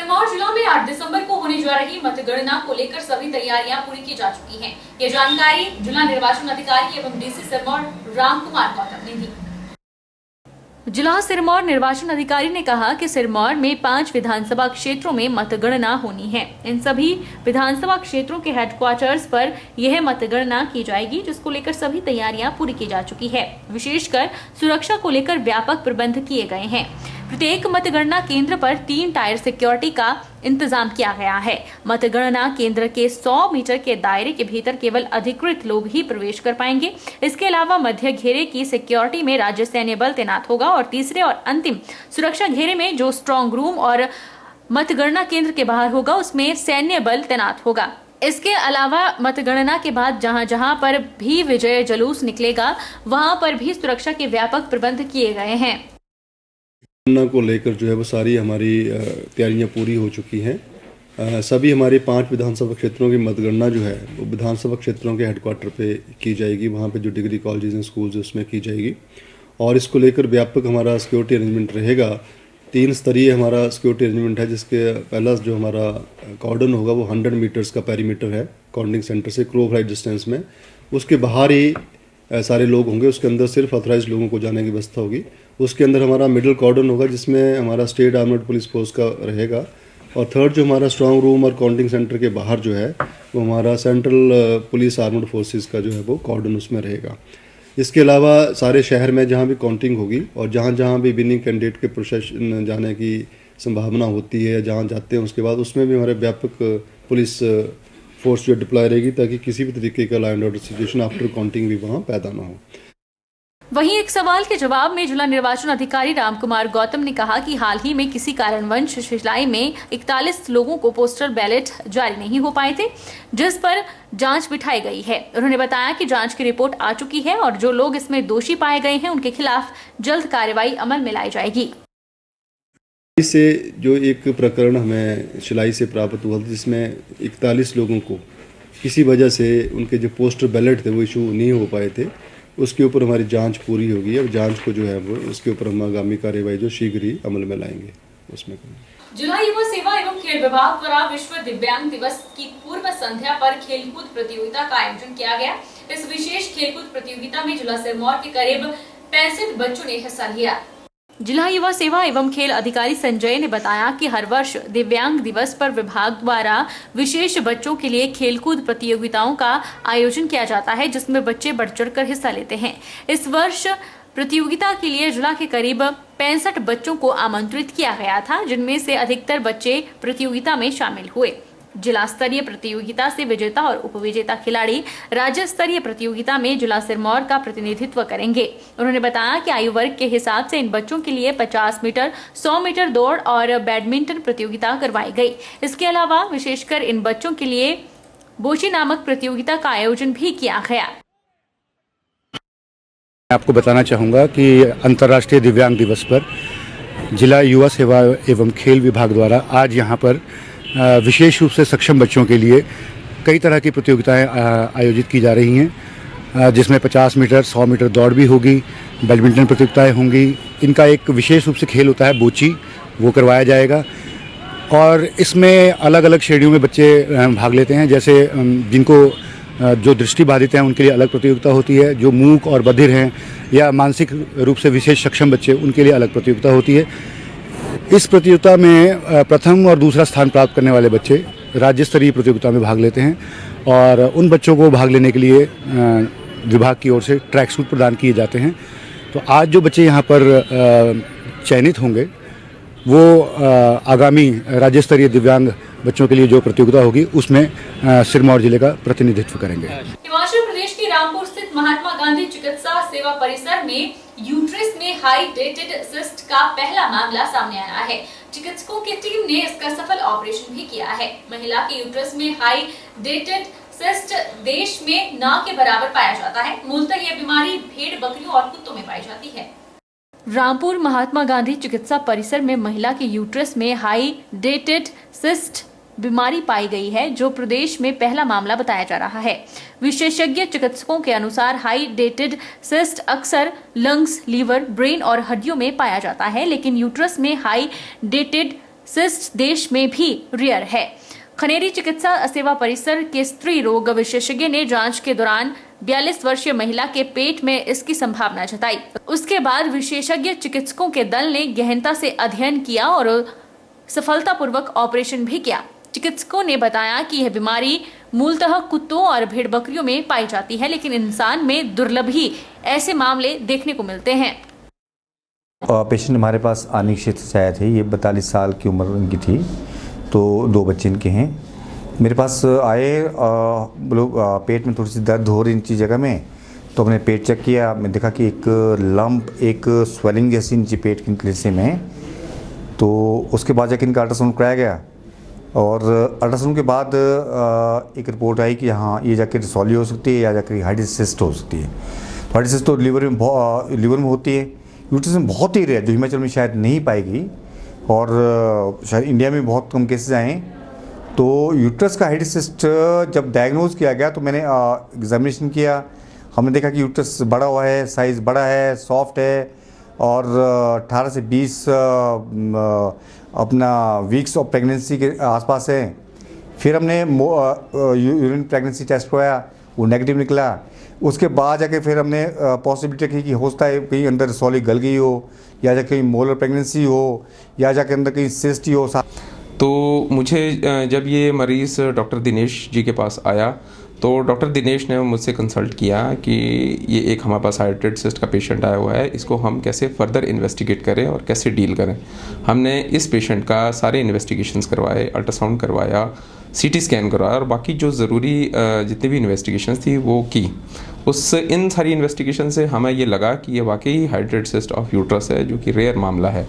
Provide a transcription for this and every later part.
सिरमौर जिला में 8 दिसंबर को होने जा रही मतगणना को लेकर सभी तैयारियां पूरी की जा चुकी हैं। ये जानकारी जिला निर्वाचन अधिकारी एवं डीसी सिरमौर रामकुमार गौतम ने दी। जिला सिरमौर निर्वाचन अधिकारी ने कहा कि सिरमौर में 5 विधानसभा क्षेत्रों में मतगणना होनी है। इन सभी विधानसभा क्षेत्रों के हेडक्वार्टर्स पर यह मतगणना की जाएगी, जिसको लेकर सभी तैयारियां पूरी की जा चुकी है। विशेषकर सुरक्षा को लेकर व्यापक प्रबंध किए गए हैं। प्रत्येक मतगणना केंद्र पर 3 टायर सिक्योरिटी का इंतजाम किया गया है। मतगणना केंद्र के 100 मीटर के दायरे के भीतर केवल अधिकृत लोग ही प्रवेश कर पाएंगे। इसके अलावा मध्य घेरे की सिक्योरिटी में राज्य सैन्य बल तैनात होगा और तीसरे और अंतिम सुरक्षा घेरे में जो स्ट्रांग रूम और मतगणना केंद्र के बाहर होगा, उसमें सैन्य बल तैनात होगा। इसके अलावा मतगणना के बाद जहां जहां पर भी विजय जुलूस निकलेगा, वहां पर भी सुरक्षा के व्यापक प्रबंध किए गए हैं। को लेकर जो है वो सारी हमारी तैयारियां पूरी हो चुकी हैं। सभी हमारे 5 विधानसभा क्षेत्रों की मतगणना जो है वो विधानसभा क्षेत्रों के हेडक्वार्टर पे की जाएगी। वहाँ पे जो डिग्री कॉलेजेस हैं, स्कूल्स हैं, उसमें की जाएगी और इसको लेकर व्यापक हमारा सिक्योरिटी अरेंजमेंट रहेगा। 3 स्तरीय हमारा सिक्योरिटी अरेंजमेंट है, जिसके पहला जो हमारा कॉर्डन होगा वो 100 मीटर्स का पेरीमीटर है काउंटिंग सेंटर से क्रो फ्लाई डिस्टेंस में। उसके बाहर ही सारे लोग होंगे, उसके अंदर सिर्फ ऑथराइज लोगों को जाने की व्यवस्था होगी। उसके अंदर हमारा मिडिल कॉर्डन होगा, जिसमें हमारा स्टेट आर्मर्ड पुलिस फोर्स का रहेगा। और थर्ड जो हमारा स्ट्रांग रूम और काउंटिंग सेंटर के बाहर जो है वो हमारा सेंट्रल पुलिस आर्मर्ड फोर्सेस का जो है वो कॉर्डन उसमें रहेगा। इसके अलावा सारे शहर में जहाँ भी काउंटिंग होगी और जहाँ जहाँ भी विनिंग कैंडिडेट के प्रोसेशन जाने की संभावना होती है या जहाँ जाते हैं, उसके बाद उसमें भी हमारे व्यापक पुलिस फोर्स जो डिप्लॉय रहेगी, ताकि किसी भी तरीके का law and order situation after counting भी वहाँ पैदा ना हो। वहीं एक सवाल के जवाब में जिला निर्वाचन अधिकारी रामकुमार गौतम ने कहा कि हाल ही में किसी कारणवश शिलाई में 41 लोगों को पोस्टल बैलेट जारी नहीं हो पाए थे, जिस पर जांच बिठाई गई है। उन्होंने बताया कि जांच की रिपोर्ट आ चुकी है और जो लोग इसमें दोषी पाए गए हैं, उनके खिलाफ जल्द कार्रवाई अमल में लाई जाएगी। इससे जो एक प्रकरण हमें शिलाई से प्राप्त हुआ, जिसमें 41 लोगों को किसी वजह से उनके जो पोस्टल बैलेट थे वो इशू नहीं हो पाए थे, उसके ऊपर हमारी जांच पूरी होगी। अब जांच को जो है वो उसके ऊपर हम आगामी कार्रवाई जो शीघ्र ही अमल में लाएंगे उसमें। जिला युवा सेवा एवं खेल विभाग द्वारा विश्व दिव्यांग दिवस की पूर्व संध्या पर खेलकूद प्रतियोगिता का आयोजन किया गया। इस विशेष खेलकूद प्रतियोगिता में जिला सिरमौर के करीब 65 बच्चों ने हिस्सा लिया। जिला युवा सेवा एवं खेल अधिकारी संजय ने बताया कि हर वर्ष दिव्यांग दिवस पर विभाग द्वारा विशेष बच्चों के लिए खेलकूद प्रतियोगिताओं का आयोजन किया जाता है, जिसमें बच्चे बढ़ चढ़कर हिस्सा लेते हैं। इस वर्ष प्रतियोगिता के लिए जिला के करीब 65 बच्चों को आमंत्रित किया गया था, जिनमें से अधिकतर बच्चे प्रतियोगिता में शामिल हुए। जिला स्तरीय प्रतियोगिता से विजेता और उपविजेता खिलाड़ी राज्य स्तरीय प्रतियोगिता में जिला सिरमौर का प्रतिनिधित्व करेंगे। उन्होंने बताया कि आयु वर्ग के हिसाब से इन बच्चों के लिए 50 मीटर, 100 मीटर दौड़ और बैडमिंटन प्रतियोगिता करवाई गई। इसके अलावा विशेषकर इन बच्चों के लिए बोची नामक प्रतियोगिता का आयोजन भी किया गया। मैं आपको बताना चाहूँगा कि अंतर्राष्ट्रीय दिव्यांग दिवस पर जिला युवा सेवा एवं खेल विभाग द्वारा आज यहाँ पर विशेष रूप से सक्षम बच्चों के लिए कई तरह की प्रतियोगिताएं आयोजित की जा रही हैं, जिसमें 50 मीटर, 100 मीटर दौड़ भी होगी, बैडमिंटन प्रतियोगिताएं होंगी। इनका एक विशेष रूप से खेल होता है बोची, वो करवाया जाएगा और इसमें अलग अलग श्रेणियों में बच्चे भाग लेते हैं। जैसे जिनको जो दृष्टि बाधित हैं उनके लिए अलग प्रतियोगिता होती है, जो मूक और बधिर हैं या मानसिक रूप से विशेष सक्षम बच्चे, उनके लिए अलग प्रतियोगिता होती है। इस प्रतियोगिता में प्रथम और दूसरा स्थान प्राप्त करने वाले बच्चे राज्य स्तरीय प्रतियोगिता में भाग लेते हैं और उन बच्चों को भाग लेने के लिए विभाग की ओर से ट्रैक सूट प्रदान किए जाते हैं। तो आज जो बच्चे यहाँ पर चयनित होंगे वो आगामी राज्य स्तरीय दिव्यांग बच्चों के लिए जो प्रतियोगिता होगी उसमें सिरमौर जिले का प्रतिनिधित्व करेंगे। हिमाचल प्रदेश के रामपुर स्थित महात्मा गांधी चिकित्सा सेवा परिसर में यूट्रस में हाई डेटेड सिस्ट का पहला मामला सामने आया है। चिकित्सकों की टीम ने इसका सफल ऑपरेशन भी किया है। महिला के यूट्रस में हाई डेटेड सिस्ट देश में ना के बराबर पाया जाता है। मूलतः यह बीमारी भेड़, बकरियों और कुत्तों में पाई जाती है। रामपुर महात्मा गांधी चिकित्सा परिसर में महिला के यूट्रस में हाई डेटेड सिस्ट बीमारी पाई गई है, जो प्रदेश में पहला मामला बताया जा रहा है। विशेषज्ञ चिकित्सकों के अनुसार हाई डेटेड सिस्ट अक्सर लंग्स, लीवर, ब्रेन और हड्डियों में पाया जाता है, लेकिन यूट्रस में हाई डेटेड सिस्ट देश में भी रेयर है। खनेरी चिकित्सा सेवा परिसर के स्त्री रोग विशेषज्ञ ने जांच के दौरान 42 वर्षीय महिला के पेट में इसकी संभावना जताई। उसके बाद विशेषज्ञ चिकित्सकों के दल ने गहनता से अध्ययन किया और सफलतापूर्वक ऑपरेशन भी किया। चिकित्सकों ने बताया कि यह बीमारी मूलतः कुत्तों और भेड़ बकरियों में पाई जाती है, लेकिन इंसान में दुर्लभ ही ऐसे मामले देखने को मिलते हैं। पेशेंट हमारे पास आने की क्षेत्र से आए थे। ये 42 साल की उम्र उनकी थी, तो 2 बच्चे इनके हैं। मेरे पास आए लोग पेट में थोड़ी सी दर्द हो रही नीचे जगह में, तो हमने पेट चेक किया। मैं देखा कि एक लंप, एक स्वेलिंग जैसी नीचे पेट के हिस्से में। तो उसके बाद जाके इनका अल्ट्रासाउंड कराया गया और अल्ट्रासाउंड के बाद एक रिपोर्ट आई कि हाँ, ये जाके रिसोली हो सकती है या जाकर हाइड्रोसिस्ट हो सकती है। तो हाइड्रोसिस्ट तो लीवर में होती है, यूट्रस में बहुत ही रेयर, जो हिमाचल में शायद नहीं पाएगी और शायद इंडिया में बहुत कम केसेस आए। तो यूट्रस का हाइड्रोसिस्ट जब डायग्नोज किया गया तो मैंने एग्जामिनेशन किया। हमने देखा कि यूट्रस बड़ा हुआ है, साइज़ बड़ा है, सॉफ्ट है और 18 से 20 अपना वीक्स ऑफ प्रेगनेंसी के आसपास है। फिर हमने यूरिन प्रेगनेंसी टेस्ट कराया, वो नेगेटिव निकला। उसके बाद जाके फिर हमने पॉसिबिलिटी की कि हो सकता है कहीं अंदर सॉलिड गल गई हो या जाके कहीं मोलर प्रेगनेंसी हो या जाके अंदर कहीं सिस्ट ही हो। तो मुझे जब ये मरीज़ डॉक्टर दिनेश जी के पास आया तो डॉक्टर दिनेश ने मुझसे कंसल्ट किया कि ये एक हमारे पास हाइड्रेटेड सिस्ट का पेशेंट आया हुआ है, इसको हम कैसे फर्दर इन्वेस्टिगेट करें और कैसे डील करें। हमने इस पेशेंट का सारे इन्वेस्टिगेशंस करवाए, अल्ट्रासाउंड करवाया, सीटी स्कैन करवाया और बाकी जो ज़रूरी जितनी भी इन्वेस्टिगेशंस थी वो की। इन सारी इन्वेस्टिगेशन से हमें ये लगा कि ये वाकई हाइड्रेटेड सिस्ट ऑफ यूट्रस है, जो कि रेयर मामला है।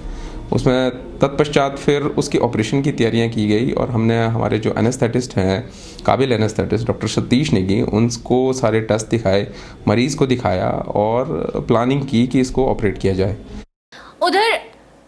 उसमें तत्पश्चात फिर उसकी ऑपरेशन की तैयारियां की गई और हमने हमारे जो एनेस्थेटिस्ट हैं, काबिल एनेस्थेटिस्ट डॉक्टर सतीश नेगी, उनको सारे टेस्ट दिखाए, मरीज़ को दिखाया और प्लानिंग की कि इसको ऑपरेट किया जाए। उधर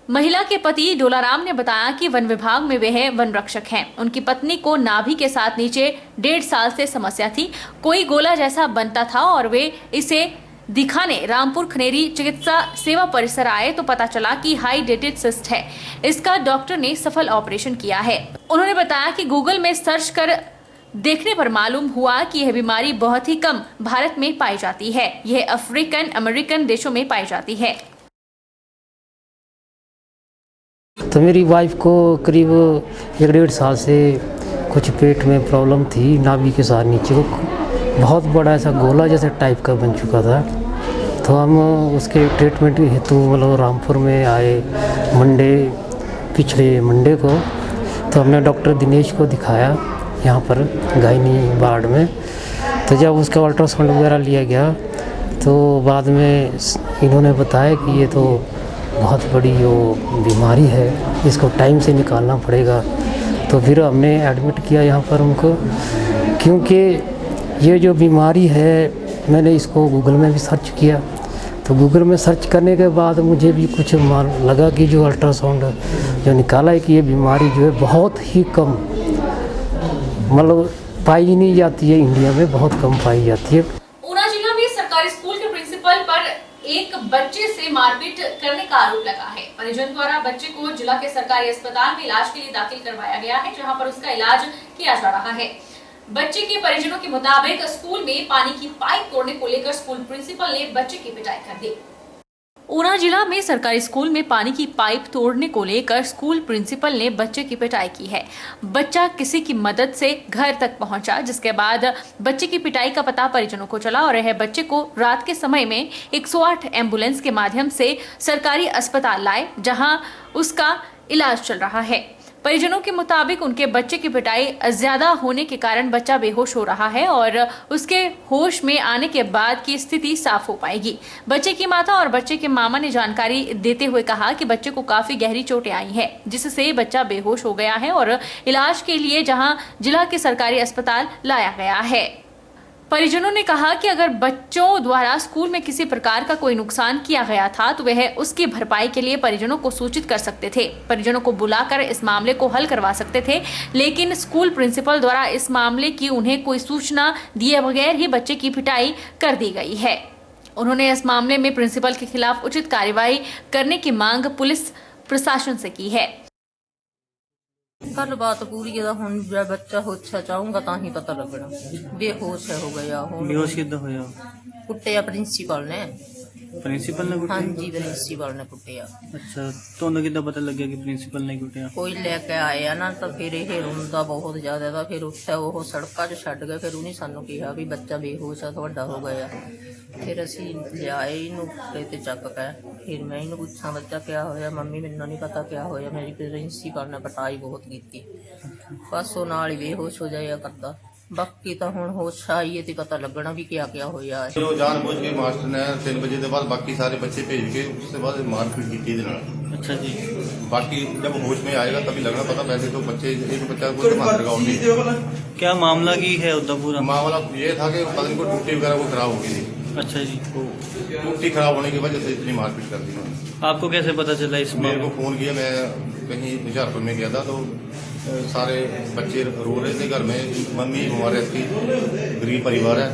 महिला के पति डोलाराम ने बताया कि वन विभाग में वे वन रक्षक हैं। उनकी पत्नी को नाभि के साथ नीचे 1.5 साल से समस्या थी, कोई गोला जैसा बनता था और वे इसे दिखाने रामपुर खनेरी चिकित्सा सेवा परिसर आए तो पता चला कि हाइड्रेटेड सिस्ट है। इसका डॉक्टर ने सफल ऑपरेशन किया है। उन्होंने बताया कि गूगल में सर्च कर देखने पर मालूम हुआ कि यह बीमारी बहुत ही कम भारत में पाई जाती है। यह अफ्रीकन अमेरिकन देशों में पाई जाती है। तो मेरी वाइफ को करीब 1.5 साल से कुछ पेट में प्रॉब्लम थी, नाभि के साथ नीचे को बहुत बड़ा ऐसा गोला जैसा टाइप का बन चुका था। तो हम उसके ट्रीटमेंट हेतु मतलब रामपुर में आए पिछले मंडे को। तो हमने डॉक्टर दिनेश को दिखाया यहाँ पर गायनी वार्ड में। तो जब उसका अल्ट्रासाउंड वगैरह लिया गया तो बाद में इन्होंने बताया कि ये तो बहुत बड़ी वो बीमारी है, इसको टाइम से निकालना पड़ेगा। तो फिर हमने एडमिट किया यहाँ पर उनको, क्योंकि ये जो बीमारी है मैंने इसको गूगल में भी सर्च किया। तो गूगल में सर्च करने के बाद मुझे भी कुछ लगा कि जो अल्ट्रासाउंड जो निकाला है कि ये बीमारी जो है बहुत ही कम मतलब पाई नहीं जाती है, इंडिया में बहुत कम पाई जाती है। ऊना जिला में सरकारी स्कूल के प्रिंसिपल पर एक बच्चे से मारपीट करने का आरोप लगा है। परिजन द्वारा बच्चे को जिला के सरकारी अस्पताल में इलाज के लिए दाखिल करवाया गया है, जहां पर उसका इलाज किया जा रहा है। बच्चे के परिजनों के मुताबिक स्कूल में पानी की पाइप तोड़ने को लेकर स्कूल प्रिंसिपल ने बच्चे की पिटाई कर दी। ऊना जिला में सरकारी स्कूल में पानी की पाइप तोड़ने को लेकर स्कूल प्रिंसिपल ने बच्चे की पिटाई की है। बच्चा किसी की मदद से घर तक पहुंचा, जिसके बाद बच्चे की पिटाई का पता परिजनों को चला और यह बच्चे को रात के समय में 108 एम्बुलेंस के माध्यम से सरकारी अस्पताल लाए, जहां उसका इलाज चल रहा है। परिजनों के मुताबिक उनके बच्चे की पिटाई ज्यादा होने के कारण बच्चा बेहोश हो रहा है और उसके होश में आने के बाद की स्थिति साफ हो पाएगी। बच्चे की माता और बच्चे के मामा ने जानकारी देते हुए कहा कि बच्चे को काफी गहरी चोटें आई हैं, जिससे बच्चा बेहोश हो गया है और इलाज के लिए जहां जिला के सरकारी अस्पताल लाया गया है। परिजनों ने कहा कि अगर बच्चों द्वारा स्कूल में किसी प्रकार का कोई नुकसान किया गया था तो वह उसकी भरपाई के लिए परिजनों को सूचित कर सकते थे, परिजनों को बुलाकर इस मामले को हल करवा सकते थे, लेकिन स्कूल प्रिंसिपल द्वारा इस मामले की उन्हें कोई सूचना दिए बगैर ही बच्चे की पिटाई कर दी गई है। उन्होंने इस मामले में प्रिंसिपल के खिलाफ उचित कार्रवाई करने की मांग पुलिस प्रशासन से की है। ਗੱਲਬਾਤ ਪੂਰੀ ਇਹਦਾ ਹੁਣ ਜੇ ਬੱਚਾ ਹੋਛਾ ਚਾਹੂੰਗਾ ਤਾਂ ਹੀ ਪਤਾ ਲੱਗਣਾ। ਬੇਹੋਸ਼ ਹੋ ਗਿਆ ਹੁਣ। ਬੇਹੋਸ਼ ਕਿੱਦਾਂ ਹੋਇਆ? ਕੁੱਟਿਆ ਪ੍ਰਿੰਸੀਪਲ ਨੇ। ਪ੍ਰਿੰਸੀਪਲ ਨੇ ਕੁੱਟਿਆ? ਹਾਂਜੀ ਪ੍ਰਿੰਸੀਪਲ ਨੇ ਕੁੱਟਿਆ। ਅੱਛਾ, ਤੁਹਾਨੂੰ ਕਿੱਦਾਂ ਪਤਾ ਲੱਗਿਆ ਕਿ ਪ੍ਰਿੰਸੀਪਲ ਨੇ ਕੁੱਟਿਆ? ਕੋਈ ਲੈ ਕੇ ਆਇਆ ਨਾ ਤਾਂ ਫਿਰ ਇਹ ਰੋਂਦਾ ਬਹੁਤ ਜ਼ਿਆਦਾ ਤਾਂ ਫਿਰ ਉੱਥੇ ਉਹ ਸੜਕਾਂ 'ਚ ਛੱਡ ਗਏ। ਫਿਰ ਉਹਨੇ ਸਾਨੂੰ ਕਿਹਾ ਵੀ ਬੱਚਾ ਬੇਹੋਸ਼ ਆ, ਤੁਹਾਡਾ ਹੋ ਗਿਆ। ਫਿਰ ਅਸੀਂ ਲਿਆਏ ਇਹਨੂੰ ਤੇ ਚੱਕ ਕੇ। ਫਿਰ ਮੈਂ ਇਹਨੂੰ ਪੁੱਛਾਂ ਬੱਚਾ ਕਿਆ ਹੋਇਆ? ਮੰਮੀ ਮੈਨੂੰ ਨਹੀਂ ਪਤਾ ਕਿਆ ਹੋਇਆ। ਮੇਰੀ ਪ੍ਰਿੰਸੀਪਲ ਨੇ ਪਟਾਈ ਬਹੁਤ ਕੀਤੀ। ਬਸ ਉਹ ਨਾਲ ਹੀ ਬੇਹੋਸ਼ ਹੋ ਜਾਇਆ ਕਰਦਾ। ਬਾਕੀ ਤਾਂ ਹੁਣ ਹੋਸ਼ ਆਈਏ ਤੇ ਪਤਾ ਲੱਗਣਾ ਵੀ ਕਿਆ ਕਿਆ ਹੋਇਆ। ਜੋ ਜਾਣਬੁੱਝ ਕੇ ਮਾਸਟਰ ਨੇ 3 ਵਜੇ ਦੇ ਬਾਅਦ बाकी सारे बच्चे भेज के उसके बाद मारपीट की थी। अच्छा जी। बाकी जब होश में आएगा तभी लगना पता। वैसे तो बच्चे एक बच्चा को मार लगा। क्या मामला की है उधर पूरा? मामला ये था कि पता नहीं कोई टूटी वगैरह वो खराब हो गई थी। अच्छा जी। तो टूटी खराब होने की वजह से इतनी मारपीट कर दी उन्होंने। आपको कैसे पता चला इस मेरे को फोन किया, मैं कहीं हुशियारपुर में गया था तो सारे बच्चे रो रहे थे घर में। मम्मी हमारे इसकी गरीब परिवार है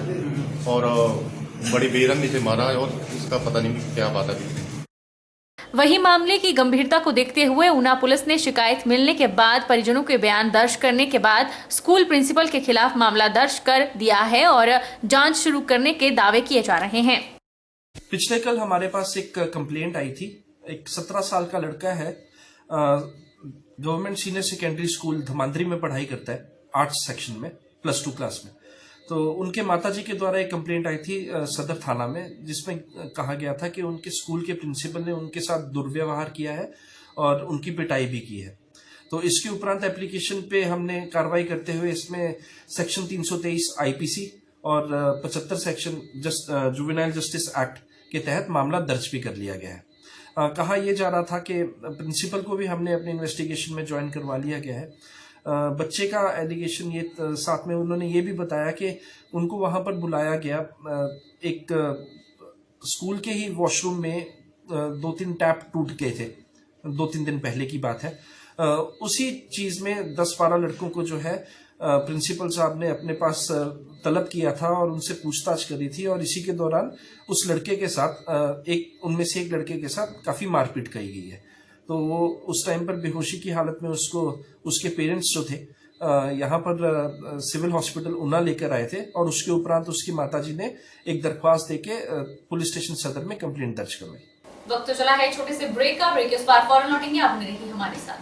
और बड़ी बेरहमी से मारा है और इसका पता नहीं क्या बात है। वहीं मामले की गंभीरता को देखते हुए ऊना पुलिस ने शिकायत मिलने के बाद परिजनों के बयान दर्ज करने के बाद स्कूल प्रिंसिपल के खिलाफ मामला दर्ज कर दिया है और जांच शुरू करने के दावे किए जा रहे हैं। पिछले कल हमारे पास एक कंप्लेंट आई थी। एक 17 साल का लड़का है, government senior secondary school Dhamandri में पढ़ाई करता है, आर्ट्स सेक्शन में, +2 क्लास में। तो उनके माताजी के द्वारा एक कंप्लेंट आई थी सदर थाना में, जिसमें कहा गया था कि उनके स्कूल के प्रिंसिपल ने उनके साथ दुर्व्यवहार किया है और उनकी पिटाई भी की है। तो इसके उपरांत एप्लीकेशन पे हमने कार्रवाई करते हुए इसमें सेक्शन 323 आईपीसी और 75 सेक्शन जुवेनाइल जस्टिस एक्ट के तहत मामला दर्ज भी कर लिया गया है। कहा यह जा रहा था कि प्रिंसिपल को भी हमने अपने इन्वेस्टिगेशन में ज्वाइन करवा लिया गया है। बच्चे का एलिगेशन ये साथ में उन्होंने ये भी बताया कि उनको वहां पर बुलाया गया। एक स्कूल के ही वॉशरूम में 2-3 टैप टूट गए थे, 2-3 दिन पहले की बात है। उसी चीज में 10-12 लड़कों को जो है प्रिंसिपल साहब ने अपने पास तलब किया था और उनसे पूछताछ करी थी और इसी के दौरान उस लड़के के साथ उनमें से एक लड़के के साथ काफी मारपीट की गई है। तो वो उस टाइम पर बेहोशी की हालत में उसको उसके पेरेंट्स जो थे यहाँ पर सिविल हॉस्पिटल ऊना लेकर आए थे और उसके उपरांत उसकी माताजी ने एक दरख्वास्त देके पुलिस स्टेशन सदर में कंप्लेंट दर्ज करवाई। वक्त तो चला है छोटे से ब्रेक का। ब्रेक के बाद फौरन लौटेंगे। आप बने रहिए हमारे साथ।